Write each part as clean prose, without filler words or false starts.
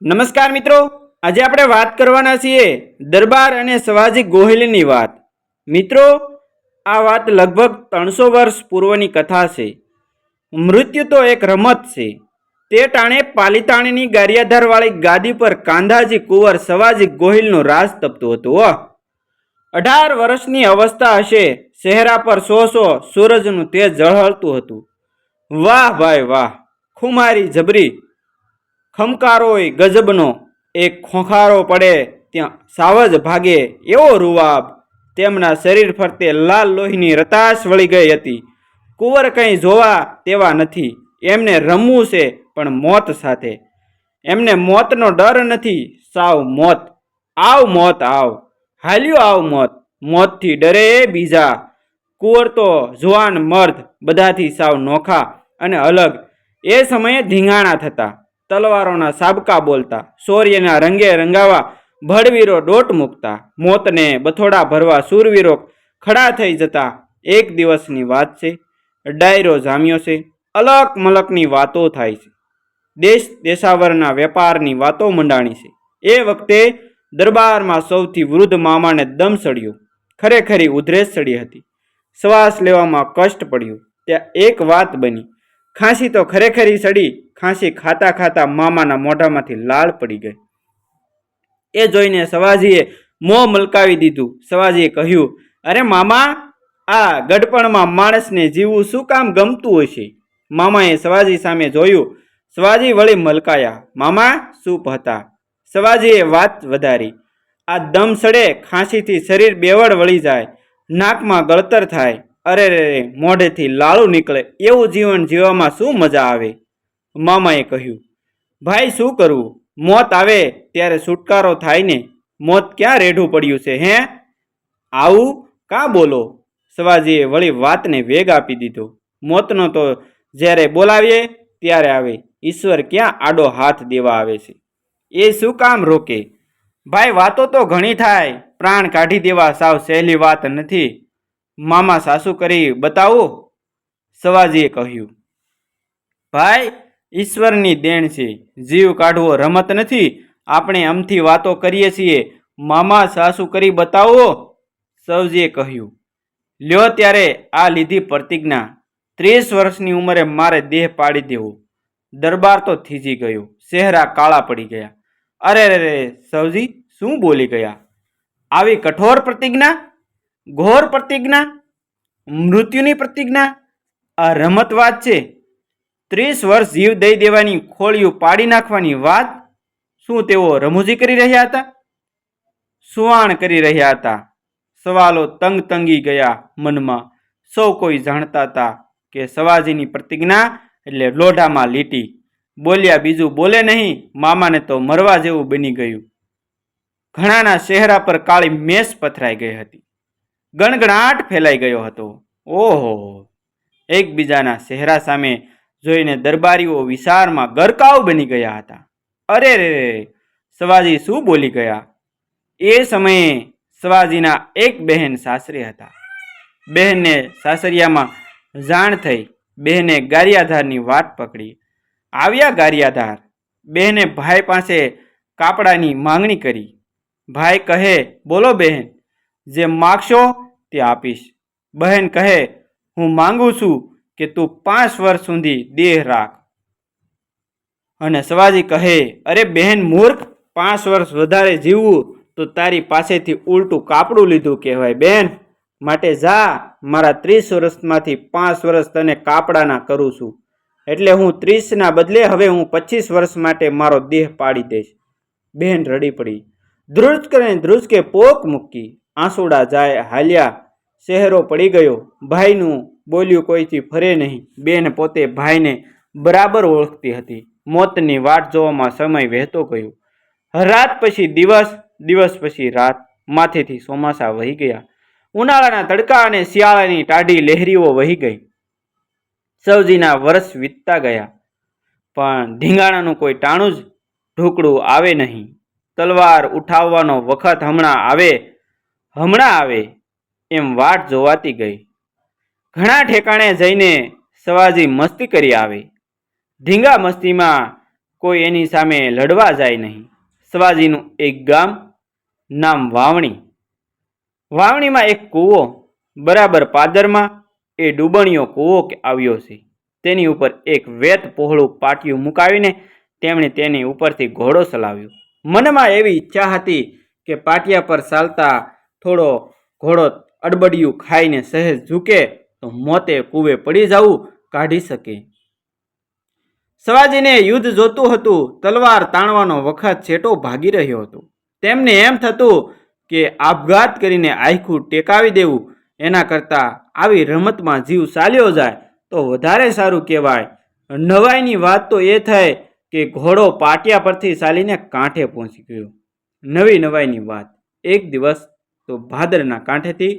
નમસ્કાર મિત્રો, આજે આપણે વાત કરવાના છીએ દરબાર અને સવાજી ગોહિલની વાત. મિત્રો, આ વાત લગભગ 300 વર્ષ પૂર્વની કથા છે. મૃત્યુ તો એક રમત છે. તે ટાણે પાલિતાણીની ગારિયાધારવાળી ગાદી પર કાંધાજી કુંવર સવાજી ગોહિલનું રાજ તપતું હતું. 18 વર્ષની અવસ્થા હશે. ચહેરા પર સો સૂરજનું તેજ ઝળહળતું હતું. વાહ ભાઈ વાહ! ખુમારી જબરી, ખમકારોય ગજબનો. એક ખોખારો પડે ત્યાં સાવજ ભાગે એવો રૂવાબ. તેમના શરીર ફરતે લાલ લોહીની રતાશ વળી ગઈ હતી. કુંવર કંઈ જોવા તેવા નથી. એમને રમવું છે પણ મોત સાથે. એમને મોતનો ડર નથી, સાવ મોત. આવ મોત આવ, હાલ્યો આવ મોત. મોતથી ડરે બીજા. કુંવર તો જુવાન મર્દ, બધાથી સાવ નોખા અને અલગ. એ સમયે ધીંગાણા થતા, તલવારોના સાબકા બોલતા, શૌર્યના રંગે રંગાવા ભડવીરો દોટ મૂકતા, મોતને બથોડા ભરવા શૂરવીરો ખડા થઈ જતા. એક દિવસની વાત છે. ડાયરો જામ્યો છે. અલક મલકની વાતો થાય છે. દેશ દેશાવરના વેપારની વાતો મંડાણી છે. એ વખતે દરબારમાં સૌથી વૃદ્ધ મામાને દમ સડ્યો. ખરેખરી ઉધરેસ ચડી હતી. શ્વાસ લેવામાં કષ્ટ પડ્યું. ત્યાં એક વાત બની. ખાંસી તો ખરેખરી સડી. ખાંસી ખાતા ખાતા મામાના મોઢામાંથી લાળ પડી ગઈ. એ જોઈને સવાજીએ મોં મલકાવી દીધું. સવાજીએ કહ્યું, અરે મામા, આ ગડપણમાં માણસને જીવવું શું કામ ગમતું હશે? મામાએ સવાજી સામે જોયું. સવાજી વળી મલકાયા. મામા ચૂપ હતા. સવાજીએ વાત વધારી. આ દમ સડે, ખાંસીથી શરીર બેવડ વળી જાય, નાકમાં ગળતર થાય, અરે રે, મોઢેથી લાળું નીકળે, એવું જીવન જીવવામાં શું મજા આવે? મામાએ કહ્યું, ભાઈ શું કરવું? મોત આવે ત્યારે છુટકારો થાય ને. મોત ક્યાં રેઢું પડ્યું છે હે? આવું કાં બોલો? સવાજીએ વળી વાતને વેગ આપી દીધો. મોતનો તો જ્યારે બોલાવીએ ત્યારે આવે. ઈશ્વર ક્યાં આડો હાથ દેવા આવે છે? એ શું કામ રોકે? ભાઈ વાતો તો ઘણી થાય, પ્રાણ કાઢી દેવા સાવ સહેલી વાત નથી. મામા સાસુ કરી બતાવો? સવાજીએ કહ્યું, ભાઈ ઈશ્વરની દેણ છે. જીવ કાઢવો રમત નથી. આપણે અમથી વાતો કરીએ છીએ. મામા સાસુ કરી બતાવો? સવજીએ કહ્યું, લ્યો ત્યારે આ લીધી પ્રતિજ્ઞા. 30 વર્ષની ઉંમરે મારે દેહ પાડી દેવો. દરબાર તો થીજી ગયો. ચહેરા કાળા પડી ગયા. અરે રે, સવજી શું બોલી ગયા? આવી કઠોર પ્રતિજ્ઞા? ઘોર પ્રતિજ્ઞા? મૃત્યુની પ્રતિજ્ઞા? આ રમત વાત છે? 30 વર્ષ જીવ દઈ દેવાની, ખોળિયું પાડી નાખવાની વાત? શું તેઓ રમૂજી કરી રહ્યા હતા? સુવાણ કરી રહ્યા હતા? સવાલો તંગી ગયા મનમાં. સૌ કોઈ જાણતા હતા કે સવાજીની પ્રતિજ્ઞા એટલે લોઢામાં લીટી. બોલ્યા બીજું બોલે નહીં. મામાને તો મરવા જેવું બની ગયું. ઘણાના ચહેરા પર કાળી મેસ પથરાઈ ગઈ હતી. ગણગણાટ ફેલાઈ ગયો હતો. ઓહો! એકબીજાના ચહેરા સામે જોઈને દરબારીઓ વિચારમાં ગરકાવ બની ગયા હતા. અરે રે, સવાજી શું બોલી ગયા? એ સમયે સવાજીના એક બહેન સાસરે હતા. બહેનને સાસરિયામાં જાણ થઈ. બહેને ગારિયાધારની વાટ પકડી. આવ્યા ગારિયાધાર. બહેને ભાઈ પાસે કાપડાની માંગણી કરી. ભાઈ કહે, બોલો બહેન, જે માગશો તે આપીશ. બહેન કહે, હું માંગુ છું કે તું 5 વર્ષ સુધી દેહ રાખ. અને સવાજી કહે, અરે બહેન મૂર્ખ, 5 વર્ષ વધારે જીવવું તો તારી પાસેથી ઉલટું કાપડું લીધું કહેવાય બહેન. માટે જા, મારા 30 વર્ષમાંથી 5 વર્ષ તને કાપડાના કરું છું. એટલે હું 30ના બદલે હવે હું 25 વર્ષ માટે મારો દેહ પાડી દઈશ. બહેન રડી પડી. ધ્રુજકે પોક મૂકી. આંસુડા જાય હાલ્યા. ચહેરો પડી ગયો. ભાઈનું બોલ્યું કોઈથી ફરે નહીં. બેન પોતે ભાઈને બરાબર ઓળખતી હતી. મોતની વાટ જોવામાં સમય વહેતો ગયો. રાત પછી દિવસ, દિવસ પછી રાત. માથેથી ચોમાસા વહી ગયા. ઉનાળાના તડકા અને શિયાળાની ટાઢી લહેરીઓ વહી ગઈ. સવજીના વર્ષ વીતતા ગયા. પણ ધીંગાણાનું કોઈ ટાણું જ ઢોકળું આવે નહીં. તલવાર ઉઠાવવાનો વખત હમણાં આવે એમ વાટ જોવાતી ગઈ. ઘણા ઠેકાણે જઈને સવાજી મસ્તી કરી આવે. ધીંગા મસ્તીમાં કોઈ એની સામે લડવા જાય નહીં. સવાજીનું એક ગામ, નામ વાવણી. વાવણીમાં એક કૂવો, બરાબર પાદરમાં એ ડૂબણીયો કૂવો આવ્યો છે. તેની ઉપર એક વેત પહોળું પાટિયું મુકાવીને તેમણે તેની ઉપરથી ઘોડો ચલાવ્યો. મનમાં એવી ઈચ્છા હતી કે પાટિયા પર ચાલતા થોડો ઘોડો અડબડિયું ખાઈને સહેજ ઝૂકે તો મોતે કૂવે પડી જવું કાઢી શકે. સવાજીને યુદ્ધ જોતું હતું. તલવાર તાણવાનો વખત છેટો ભાગી રહ્યો હતો. તેમને એમ થતું કે આપઘાત કરીને આખું ટેકાવી દેવું, એના કરતાં આવી રમતમાં જીવ ચાલ્યો જાય તો વધારે સારું કહેવાય. નવાઈની વાત તો એ થઈ કે ઘોડો પાટિયા પરથી ચાલીને કાંઠે પહોંચી ગયો. નવાઈની વાત, એક દિવસ તો ભાદરના કાંઠેથી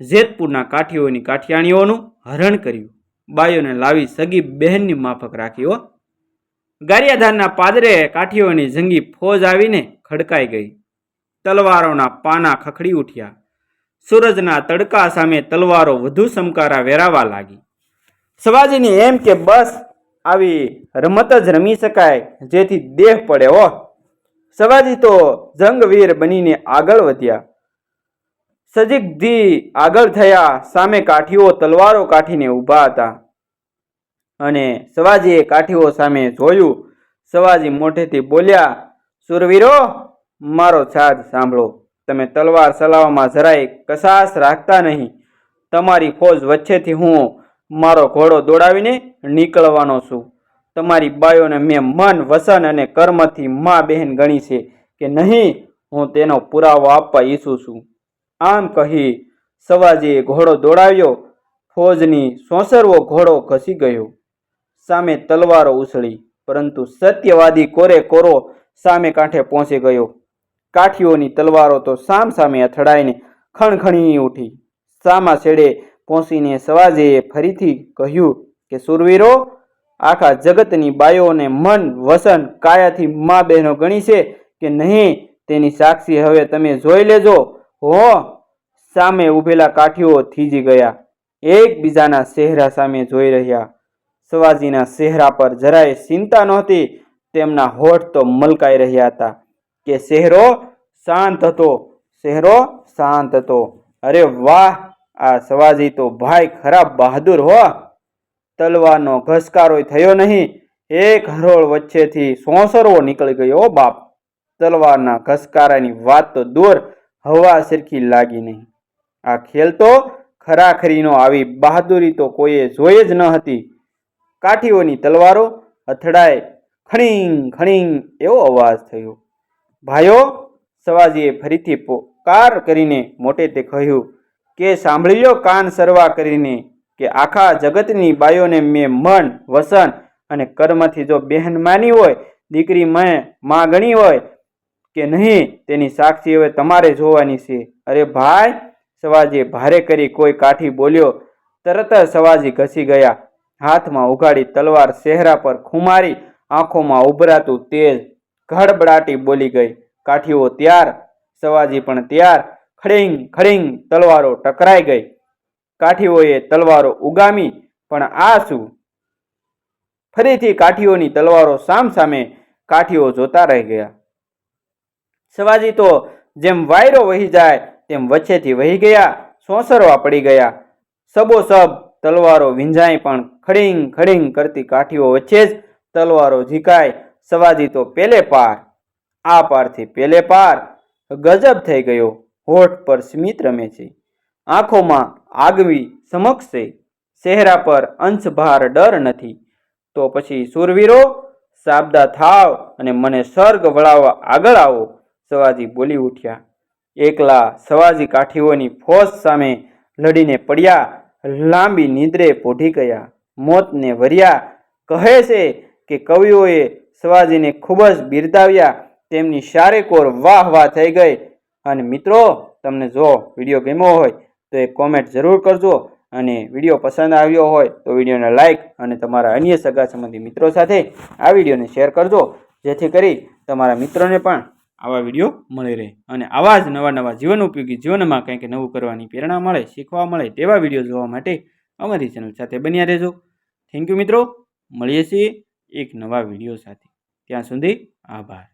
જેતપુરના કાઠીઓની કાઠિયાણીઓનું હરણ કર્યું. બાયોને લાવી સગી બહેનની માફક રાખ્યો. ગારિયાધારના પાદરે કાઠીઓની જંગી ફોજ આવીને ખડકાઈ ગઈ. તલવારોના પાના ખખડી ઉઠ્યા. સૂરજના તડકા સામે તલવારો વધુ સમકારા વેરાવા લાગી. સવાજીને એમ કે બસ આવી રમત જ રમી શકાય જેથી દેહ પડે હો. સવાજી તો જંગવીર બનીને આગળ વધ્યા. સજીગથી આગળ થયા. સામે કાઠીઓ તલવારો કાઠીને ઊભા હતા અને સવાજીએ કાઠીઓ સામે જોયું. સવાજી મોઢેથી બોલ્યા, સુરવીરો, મારો સાથ સાંભળો. તમે તલવાર ચલાવવામાં જરાય કસાશ રાખતા નહીં. તમારી ફોજ વચ્ચેથી હું મારો ઘોડો દોડાવીને નીકળવાનો છું. તમારી બાયોને મેં મન, વસન અને કર્મથી મા બહેન ગણી છે કે નહીં, હું તેનો પુરાવો આપવા ઈચ્છું છું. આમ કહી સવાજીએ ઘોડો દોડાવ્યો. ફોજની સોંસરવો ઘોડો ઘસી ગયો. સામે તલવારો ઉછળી, પરંતુ સત્યવાદી કોરે કોરો સામે કાંઠે પહોંચી ગયો. કાઠીઓની તલવારો તો સામે અથડાઈને ખણખણી ઉઠી. સામા છેડે પહોંચીને સવાજીએ ફરીથી કહ્યું કે સુરવીરો, આખા જગતની બાયોને મન, વસન, કાયાથી મા બહેનો ગણી છે કે નહીં, તેની સાક્ષી હવે તમે જોઈ લેજો હો. સામે ઉભેલા કાઠીઓ થીજી ગયા. એકબીજાના ચહેરા સામે જોઈ રહ્યા. સવાજીના ચહેરા પર જરાય ચિંતા નહોતી. તેમના હોઠ તો મલકાઈ રહ્યા હતા કે ચહેરો શાંત હતો. અરે વાહ, આ સવાજી તો ભાઈ ખરા બહાદુર હો. તલવારનો ઘસકારો થયો નહીં. એક હરોળ વચ્ચેથી સોંસરવો નીકળી ગયો બાપ. તલવારના ઘસકારાની વાત તો દૂર, હવા સરખી લાગી નહીં. આ ખેલ તો ખરાખરીનો, આવી બહાદુરી તો કોઈએ જોઈ જ ન હતી. કાઠીઓની તલવારો અથડાય. ખણીંગ ખણીંગ એવો અવાજ થયો. ભાઈઓ, સવાજીએ ફરીથી પોકાર કરીને મોટેથી કહ્યું કે સાંભળી લો કાન સરવા કરીને કે આખા જગતની બાયોને મેં મન, વસન અને કર્મથી જો બહેન માની હોય, દીકરી મેં માં ગણી હોય કે નહીં, તેની સાક્ષી હવે તમારે જોવાની છે. અરે ભાઈ, સવાજીએ ભારે કરી કોઈ કાઠી બોલ્યો. તરત જ સવાજી ઘસી ગયા. હાથમાં ઉઘાડી તલવાર ચહેરા પર ખુમારી, આંખોમાં ઉભરાતું તેજ ગડબડાટી બોલી ગઈ. કાઠીઓ તૈયાર, સવાજી પણ તૈયાર. ખડીંગ ખડીંગ તલવારો ટકરાઈ ગઈ. કાઠીઓએ તલવારો ઉગામી, પણ આ શું? ફરીથી કાઠીઓની તલવારો સામે કાઠીઓ જોતા રહી ગયા. સવાજી તો જેમ વાયરો વહી જાય તેમ વચ્ચેથી વહી ગયા. સોંસરવા પડી ગયા. સબોસબ તલવારો વિંજાઈ, પણ ખડીંગ ખડીંગ કરતી કાઠીઓ વચ્ચે જ તલવારો ઝીકાય. સવાજી તો પેલે પાર, આ પારથી પેલે પાર. ગજબ થઈ ગયો. હોઠ પર સ્મિત રમે છે. આંખોમાં આગવી સમક્ષ છે. ચહેરા પર અંશભાર ડર નથી. તો પછી સુરવીરો, સાબદા થાવ અને મને સ્વર્ગ વળાવવા આગળ આવો. સવાજી બોલી ઉઠ્યા. એકલા સવાજી કાઠીઓની ફોજ સામે લડીને પડ્યા. લાંબી નિંદ્રે પોઢી ગયા. મોતને વર્યા. કહે છે કે કવિઓએ સવાજીને ખૂબ જ બિરદાવ્યા. તેમની શારેકોર વાહ વાહ થઈ ગઈ. અને મિત્રો, તમને જો વિડીયો ગમ્યો હોય તો એક કોમેન્ટ જરૂર કરજો. અને વિડીયો પસંદ આવ્યો હોય તો વિડીયોને લાઇક અને તમારા અન્ય સગા સંબંધી મિત્રો સાથે આ વિડીયોને શેર કરજો, જેથી કરી તમારા મિત્રોને પણ આવા વિડીયો મળી રહે અને આવા જ નવા જીવન ઉપયોગી, જીવનમાં કંઈક નવું કરવાની પ્રેરણા મળે, શીખવા મળે તેવા વિડીયો જોવા માટે અમારી ચેનલ સાથે બન્યા રહેજો. થેન્ક યુ મિત્રો. મળીએ છીએ એક નવા વિડીયો સાથે. ત્યાં સુધી આભાર.